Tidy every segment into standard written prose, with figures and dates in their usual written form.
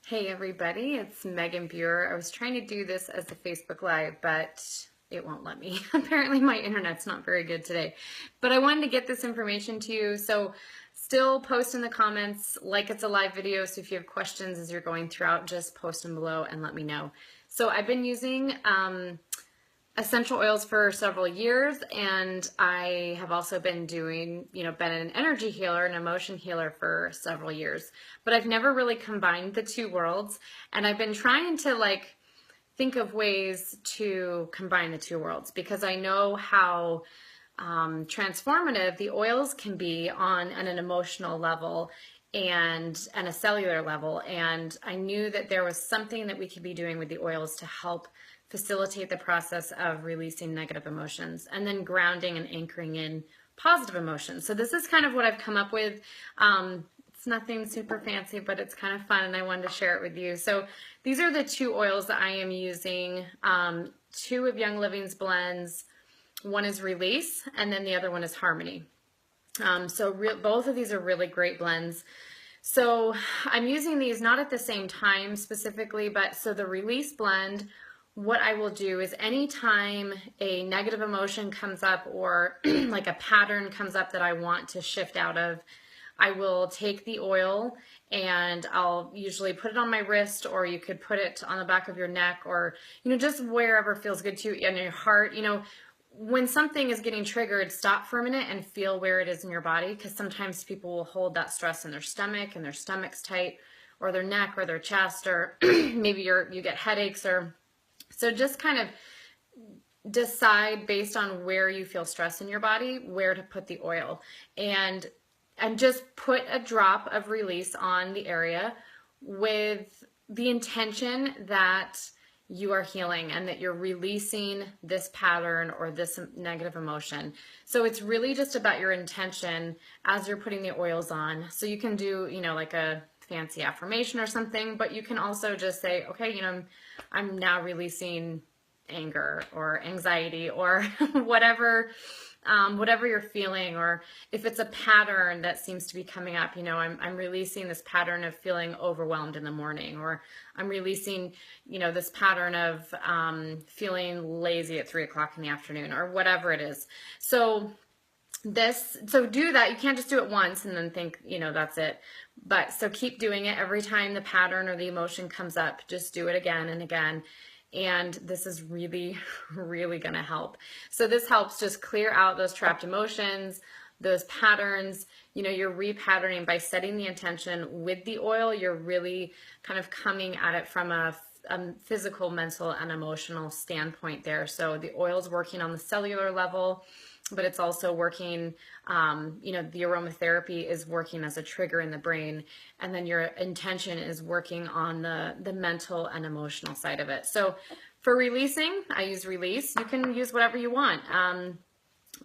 Hey everybody, it's Megan Buer. I was trying to do this as a Facebook Live, but it won't let me. Apparently my internet's not very good today. But I wanted to get this information to you, so still post in the comments like it's a live video, so if you have questions as you're going throughout, just post them below and let me know. So I've been using essential oils for several years, and I have also been doing, been an energy healer, an emotion healer for several years, but I've never really combined the two worlds. And I've been trying to think of ways to combine the two worlds, because I know how transformative the oils can be on an emotional level and a cellular level. And I knew that there was something that we could be doing with the oils to help facilitate the process of releasing negative emotions and then grounding and anchoring in positive emotions. So this is kind of what I've come up with. It's nothing super fancy, but it's kind of fun, and I wanted to share it with you. So these are the two oils that I am using. Two of Young Living's blends. One is Release, and then the other one is Harmony. Both of these are really great blends. So I'm using these not at the same time specifically, but so the Release blend, what I will do is anytime a negative emotion comes up or like a pattern comes up that I want to shift out of, I will take the oil and I'll usually put it on my wrist, or you could put it on the back of your neck, or, just wherever feels good to you, in your heart. When something is getting triggered, stop for a minute and feel where it is in your body, because sometimes people will hold that stress in their stomach and their stomach's tight, or their neck or their chest, or maybe you get headaches. So just kind of decide based on where you feel stress in your body, where to put the oil, and just put a drop of Release on the area with the intention that you are healing and that you're releasing this pattern or this negative emotion. So it's really just about your intention as you're putting the oils on. So you can do, like a fancy affirmation or something, but you can also just say, okay, I'm now releasing anger or anxiety or whatever you're feeling. Or if it's a pattern that seems to be coming up, I'm releasing this pattern of feeling overwhelmed in the morning, or I'm releasing, this pattern of feeling lazy at 3 o'clock in the afternoon, or whatever it is. So do that. You can't just do it once and then think, that's it. But so keep doing it every time the pattern or the emotion comes up. Just do it again and again. And this is really, really going to help. So this helps just clear out those trapped emotions, those patterns. You're repatterning by setting the intention with the oil. You're really kind of coming at it from a physical, mental, and emotional standpoint there. So the oil is working on the cellular level, but it's also working, the aromatherapy is working as a trigger in the brain, and then your intention is working on the mental and emotional side of it. So for releasing, I use Release. You can use whatever you want.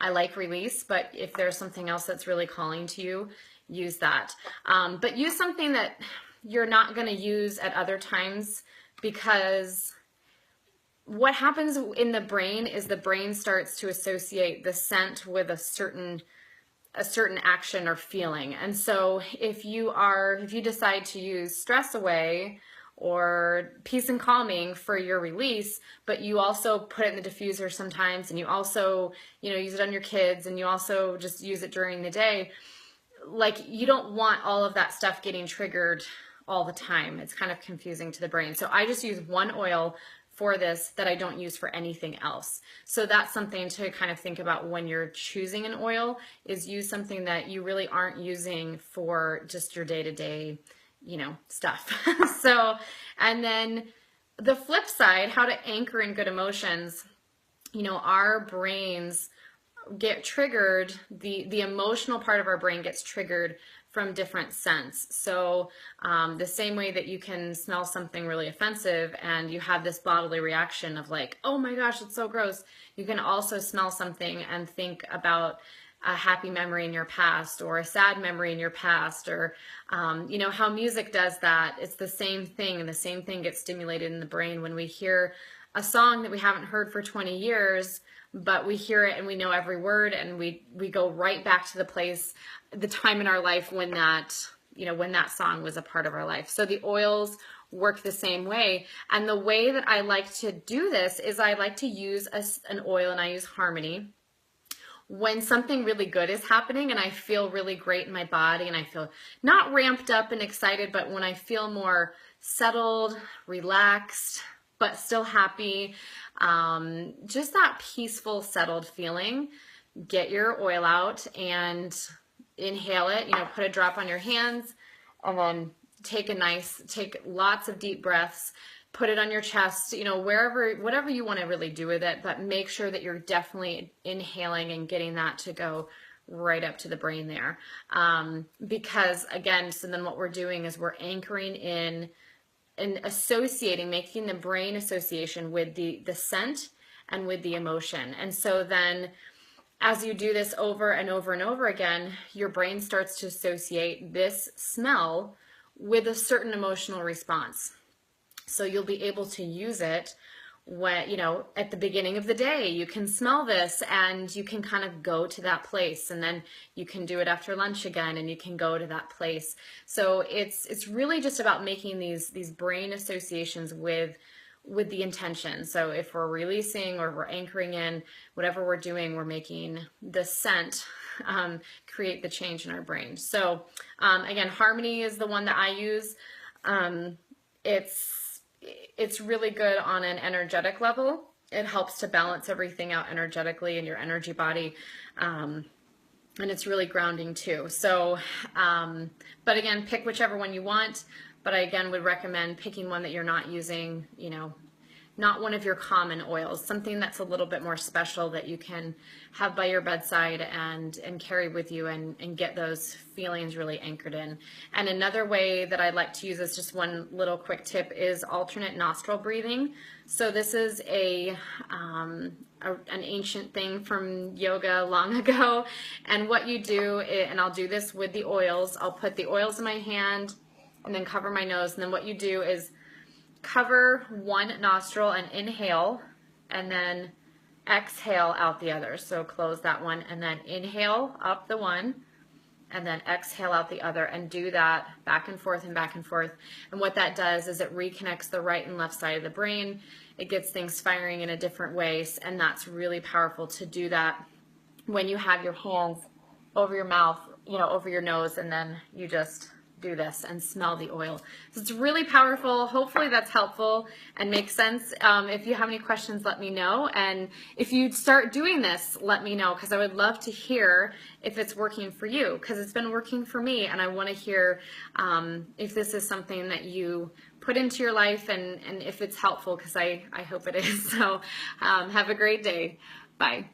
I like Release, but if there's something else that's really calling to you, use that. But use something that you're not going to use at other times, because what happens in the brain is the brain starts to associate the scent with a certain action or feeling. And so if you decide to use Stress Away or Peace and Calming for your Release, but you also put it in the diffuser sometimes, and you also, use it on your kids, and you also just use it during the day, you don't want all of that stuff getting triggered all the time. It's kind of confusing to the brain. So I just use one oil for this that I don't use for anything else. So that's something to kind of think about when you're choosing an oil, is use something that you really aren't using for just your day-to-day, stuff. So, and then the flip side, how to anchor in good emotions. Our brains get triggered, the emotional part of our brain gets triggered from different scents. So the same way that you can smell something really offensive and you have this bodily reaction of oh my gosh, it's so gross, you can also smell something and think about a happy memory in your past, or a sad memory in your past, or how music does that. It's the same thing, and the same thing gets stimulated in the brain when we hear a song that we haven't heard for 20 years, but we hear it and we know every word, and we go right back to the time in our life when that when that song was a part of our life. So the oils work the same way. And the way that I like to do this is I like to use an oil, and I use Harmony. When something really good is happening and I feel really great in my body and I feel not ramped up and excited, but when I feel more settled, relaxed, but still happy, just that peaceful, settled feeling, get your oil out and inhale it, put a drop on your hands, and then take lots of deep breaths, put it on your chest, whatever you want to really do with it, but make sure that you're definitely inhaling and getting that to go right up to the brain there. Because again, so then what we're doing is we're anchoring in and associating, making the brain association with the scent and with the emotion. And so then as you do this over and over and over again, your brain starts to associate this smell with a certain emotional response. So you'll be able to use it when, at the beginning of the day, you can smell this and you can kind of go to that place, and then you can do it after lunch again and you can go to that place. So it's really just about making these brain associations with the intention. So if we're releasing or we're anchoring in, whatever we're doing, we're making the scent create the change in our brain. So again, Harmony is the one that I use. It's really good on an energetic level. It helps to balance everything out energetically in your energy body. And it's really grounding too. So, but again, pick whichever one you want. But I again would recommend picking one that you're not using, not one of your common oils, something that's a little bit more special that you can have by your bedside and carry with you and get those feelings really anchored in. And another way that I like to use this, just one little quick tip, is alternate nostril breathing. So this is an ancient thing from yoga long ago. And what you do, and I'll do this with the oils, I'll put the oils in my hand and then cover my nose. And then what you do is cover one nostril and inhale, and then exhale out the other. So close that one and then inhale up the one and then exhale out the other, and do that back and forth and back and forth. And what that does is it reconnects the right and left side of the brain. It gets things firing in a different way, and that's really powerful to do that when you have your hands over your mouth, over your nose, and then you just do this and smell the oil. So it's really powerful. Hopefully that's helpful and makes sense. If you have any questions, let me know. And if you start doing this, let me know, because I would love to hear if it's working for you, because it's been working for me, and I want to hear if this is something that you put into your life and if it's helpful, because I hope it is. So have a great day. Bye.